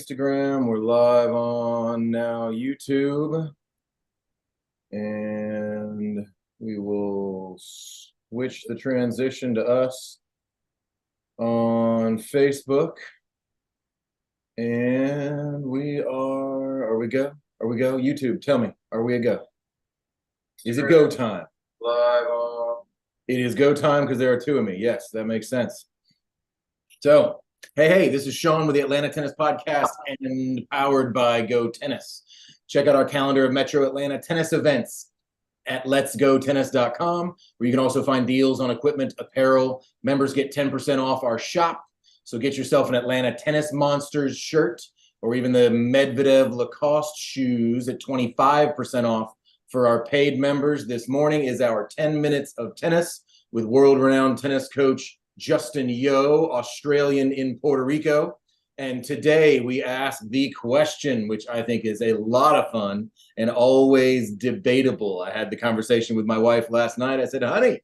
Instagram. We're live on now YouTube. And we will switch the transition to us on Facebook. And are we go? YouTube, tell me, are we a go? Is it go time? Live on. It is go time because there are two of me. Yes, that makes sense. So, hey, this is Shaun with the Atlanta Tennis Podcast and powered by GoTennis. Check out our calendar of Metro Atlanta tennis events at letsgotennis.com, where you can also find deals on equipment, apparel. Members get 10% off our shop. So get yourself an Atlanta Tennis Monsters shirt or even the Medvedev Lacoste shoes at 25% off for our paid members. This morning is our 10 minutes of tennis with world-renowned tennis coach Justin Yeo, Australian in Puerto Rico. And today we ask the question, which I think is a lot of fun and always debatable. I had the conversation with my wife last night. I said, honey,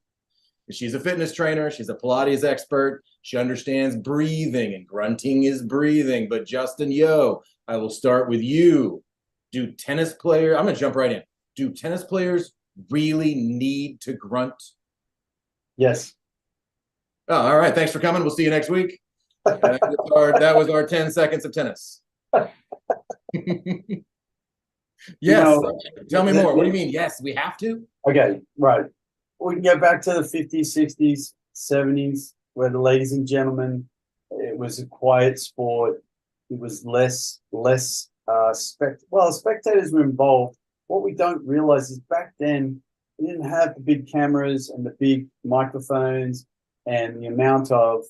she's a fitness trainer. She's a Pilates expert. She understands breathing, and grunting is breathing. But Justin Yeo, I will start with you. I'm going to jump right in. Do tennis players really need to grunt? Yes. Oh, all right. Thanks for coming. We'll see you next week. That was our 10 seconds of tennis. Yes. Tell me more. What do you mean? Yes, we have to? Okay, right. We can go back to the 50s, 60s, 70s, where the ladies and gentlemen, it was a quiet sport. It was less spectators were involved. What we don't realize is back then, we didn't have the big cameras and the big microphones and the amount of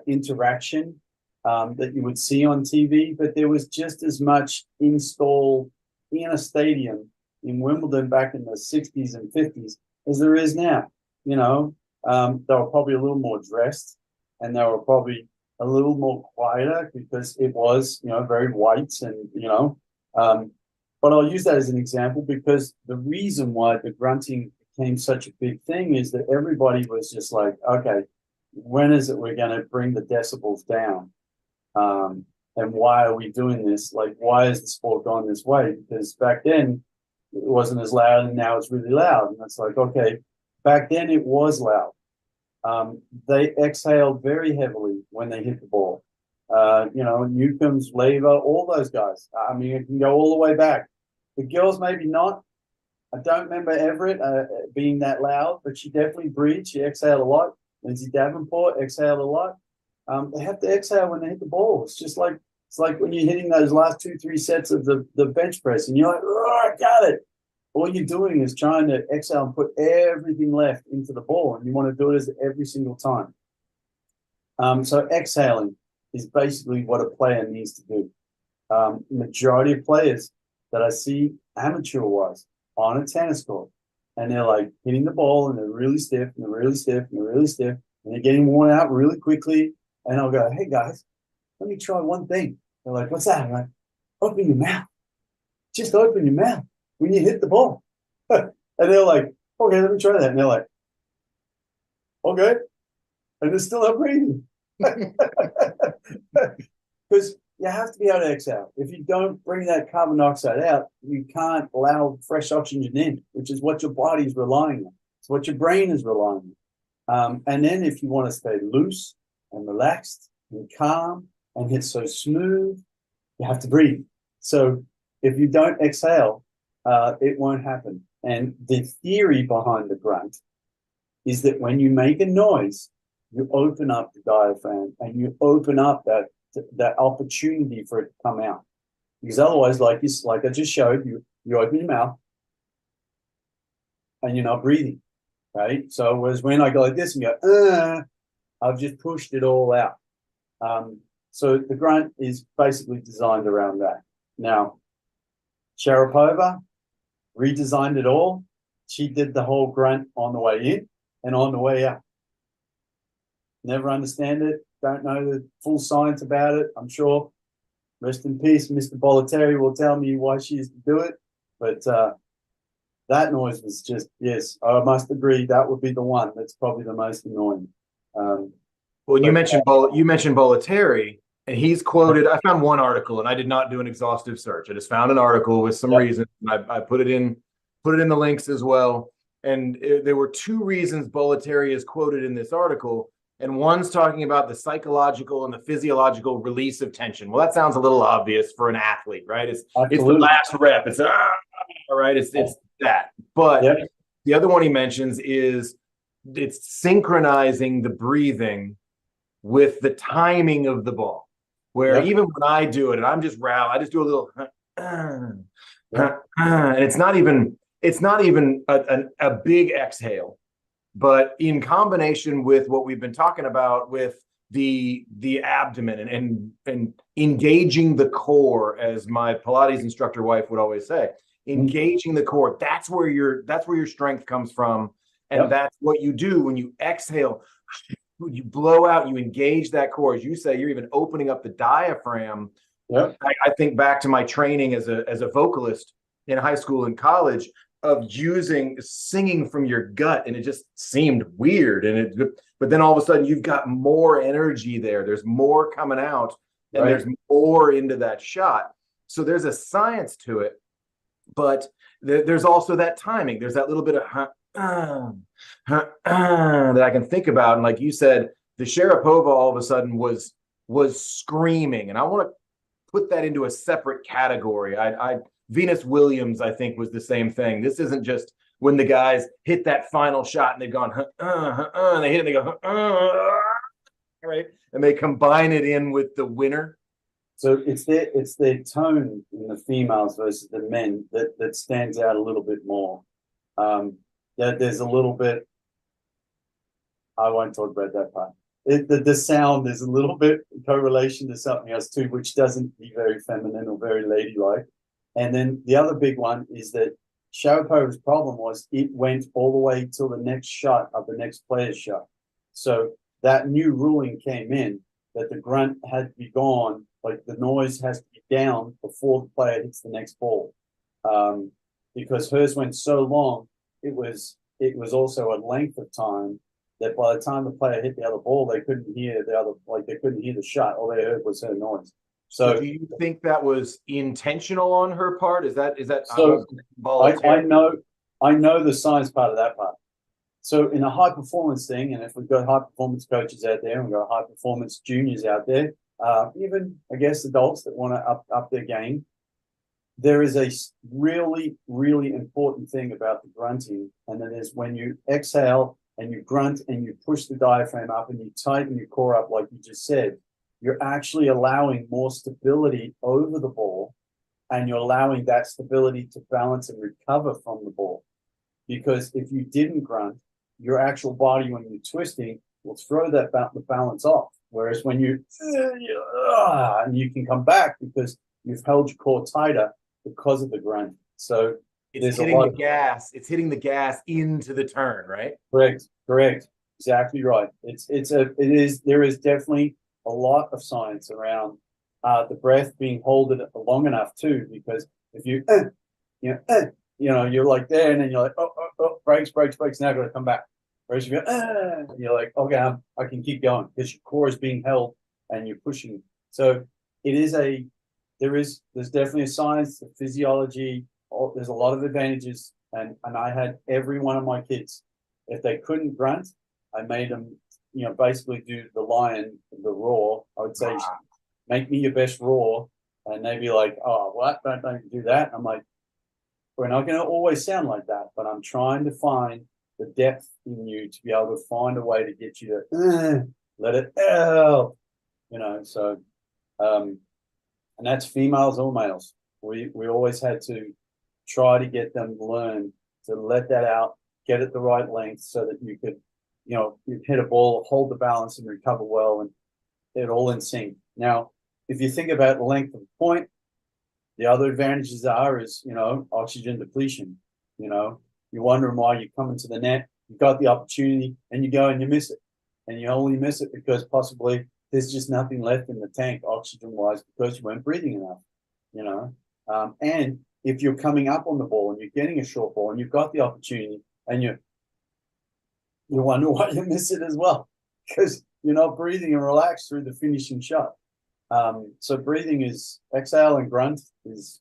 interaction that you would see on TV, but there was just as much installed in a stadium in Wimbledon back in the 60s and 50s as there is now. You know, they were probably a little more dressed and they were probably a little more quieter because it was, very white and, but I'll use that as an example because the reason why the grunting became such a big thing is that everybody was just like, okay, when is it we're going to bring the decibels down? And why are we doing this? Like, why is the sport going this way? Because back then it wasn't as loud and now it's really loud. And it's like, okay, back then it was loud. They exhaled very heavily when they hit the ball. Newcomb's, Lever, all those guys. I mean, it can go all the way back. The girls, maybe not. I don't remember Everett being that loud, but she definitely breathed. She exhaled a lot. Lindsay Davenport exhaled a lot. They have to exhale when they hit the ball. It's like when you're hitting those last 2-3 sets of the bench press, and you're like, oh, I got it. All you're doing is trying to exhale and put everything left into the ball, and you want to do it every single time. So exhaling is basically what a player needs to do. Majority of players that I see amateur-wise on a tennis court, and they're like hitting the ball, and they're really stiff, and they're really stiff, and they're really stiff, and they're getting worn out really quickly. And I'll go, hey guys, let me try one thing. They're like, what's that? I'm like, open your mouth. Just open your mouth when you hit the ball. And they're like, okay, let me try that. And they're like, okay. And they're still not breathing. Because you have to be able to exhale. If you don't bring that carbon dioxide out, you can't allow fresh oxygen in, which is what your body is relying on. It's what your brain is relying on. And then if you want to stay loose and relaxed and calm and hit so smooth, you have to breathe. So if you don't exhale, it won't happen. And the theory behind the grunt is that when you make a noise, you open up the diaphragm and you open up that opportunity for it to come out. Because otherwise, like I just showed you, you open your mouth and you're not breathing, right? So whereas when I go like this and go, I've just pushed it all out. So the grunt is basically designed around that. Now, Sharapova redesigned it all. She did the whole grunt on the way in and on the way out. Never understand it. Don't know the full science about it. I'm sure, rest in peace, Mr. Bollettieri will tell me why she used to do it. But that noise was just, yes, I must agree, that would be the one that's probably the most annoying. Well, you mentioned Bollettieri, And he's quoted, I found one article and I did not do an exhaustive search. I just found an article with some reasons. I put it in the links as well. And there were two reasons Bollettieri is quoted in this article. And one's talking about the psychological and the physiological release of tension. Well, that sounds a little obvious for an athlete, right? It's the last rep. It's right. It's that. But the other one he mentions is it's synchronizing the breathing with the timing of the ball. Where even when I do it, and I'm just I just do a little, and it's not even a big exhale, but in combination with what we've been talking about with the abdomen and engaging the core, as my Pilates instructor wife would always say, engaging the core. That's where your strength comes from, and that's what you do when you exhale. You blow out, you engage that core. As you say, you're even opening up the diaphragm. I think back to my training as a vocalist in high school and college of singing from your gut, and it just seemed weird. But then all of a sudden you've got more energy there. There's more coming out, and there's more into that shot. So there's a science to it, but there's also that timing. There's that little bit of that I can think about. And like you said, the Sharapova all of a sudden was screaming. And I want to put that into a separate category. Venus Williams, I think, was the same thing. This isn't just when the guys hit that final shot and they've gone, and they hit it and they go, right? And they combine it in with the winner. So it's their tone in the females versus the men that stands out a little bit more. There's a little bit, I won't talk about that part. The sound, there's a little bit correlation to something else too, which doesn't be very feminine or very ladylike. And then the other big one is that Sharapova's problem was it went all the way till the next shot of the next player's shot. So that new ruling came in that the grunt had to be gone, like the noise has to be down before the player hits the next ball. Because hers went so long, it was also a length of time that by the time the player hit the other ball, they couldn't hear the shot. All they heard was her noise. So do you think that was intentional on her part? Is that so I know the science part of that part. So in a high performance thing, and if we've got high performance coaches out there and we've got high performance juniors out there, even I guess adults that want to up their game, there is a really, really important thing about the grunting, and that is when you exhale and you grunt and you push the diaphragm up and you tighten your core up, like you just said, you're actually allowing more stability over the ball, and you're allowing that stability to balance and recover from the ball. Because if you didn't grunt, your actual body, when you're twisting, will throw the balance off. Whereas when you and you can come back because you've held your core tighter because of the grunt. So it's hitting the gas. It's hitting the gas into the turn, right? Correct. Exactly right. There is definitely a lot of science around the breath being held long enough too, because if you you're like there and then you're like brakes, now I've got to come back. Whereas if you're like, okay, I can keep going because your core is being held and you're pushing. So there's definitely a science, the physiology. There's a lot of advantages, and I had every one of my kids, if they couldn't grunt, I made them, basically do the lion, the roar. I would say, make me your best roar, and they'd be like, oh, what? Don't do that. I'm like, we're not going to always sound like that, but I'm trying to find the depth in you to be able to find a way to get you to let it out, So, and that's females or males. We always had to try to get them to learn to let that out, get it the right length so that you could, you hit a ball, hold the balance and recover well, and it all in sync. Now, if you think about the length of the point, the other advantages is, oxygen depletion. You're wondering why you come into the net, you've got the opportunity, and you go and you miss it. And you only miss it because possibly there's just nothing left in the tank, oxygen-wise, because you weren't breathing enough, And if you're coming up on the ball and you're getting a short ball and you've got the opportunity and you wonder why you miss it as well, because you're not breathing and relaxed through the finishing shot. So breathing is exhale and grunt is,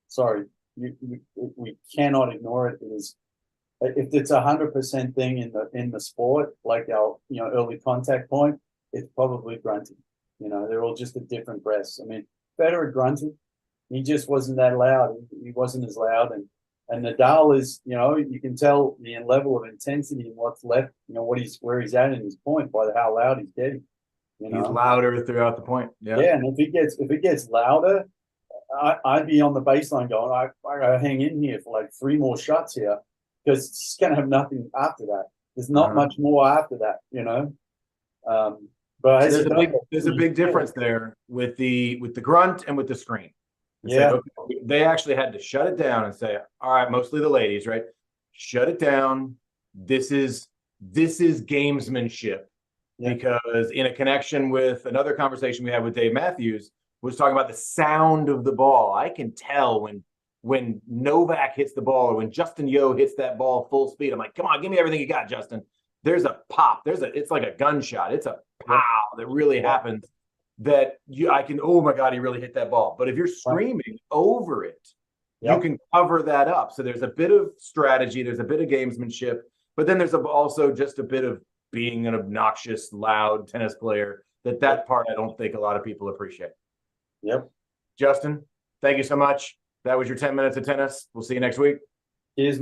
sorry, we cannot ignore it. It is, if it's 100% thing in the sport, like our early contact point, it's probably grunting. They're all just at different breaths. I mean, Federer grunted, he just wasn't that loud. He wasn't as loud, and Nadal is, you can tell the level of intensity and what's left, where he's at in his point by how loud he's getting. He's louder throughout the point. Yeah, and if it gets louder, I'd be on the baseline going, I gotta hang in here for like 3 more shots here, because it's just gonna have nothing after that. There's not much more after that. But so there's a big difference there with the grunt and with the screen. Yeah. Okay, they actually had to shut it down and say, all right, mostly the ladies, right? Shut it down. This is gamesmanship. Yeah. Because in a connection with another conversation we had with Dave Matthews, was talking about the sound of the ball. I can tell when Novak hits the ball or when Justin Yeo hits that ball full speed. I'm like, come on, give me everything you got, Justin. There's a pop. It's like a gunshot. It's a pow that really happens. That I can, oh my God, he really hit that ball. But if you're screaming over it, you can cover that up. So there's a bit of strategy, there's a bit of gamesmanship, but then there's also just a bit of being an obnoxious, loud tennis player. That part I don't think a lot of people appreciate. Yep. Justin, thank you so much. That was your 10 minutes of tennis. We'll see you next week. Cheers.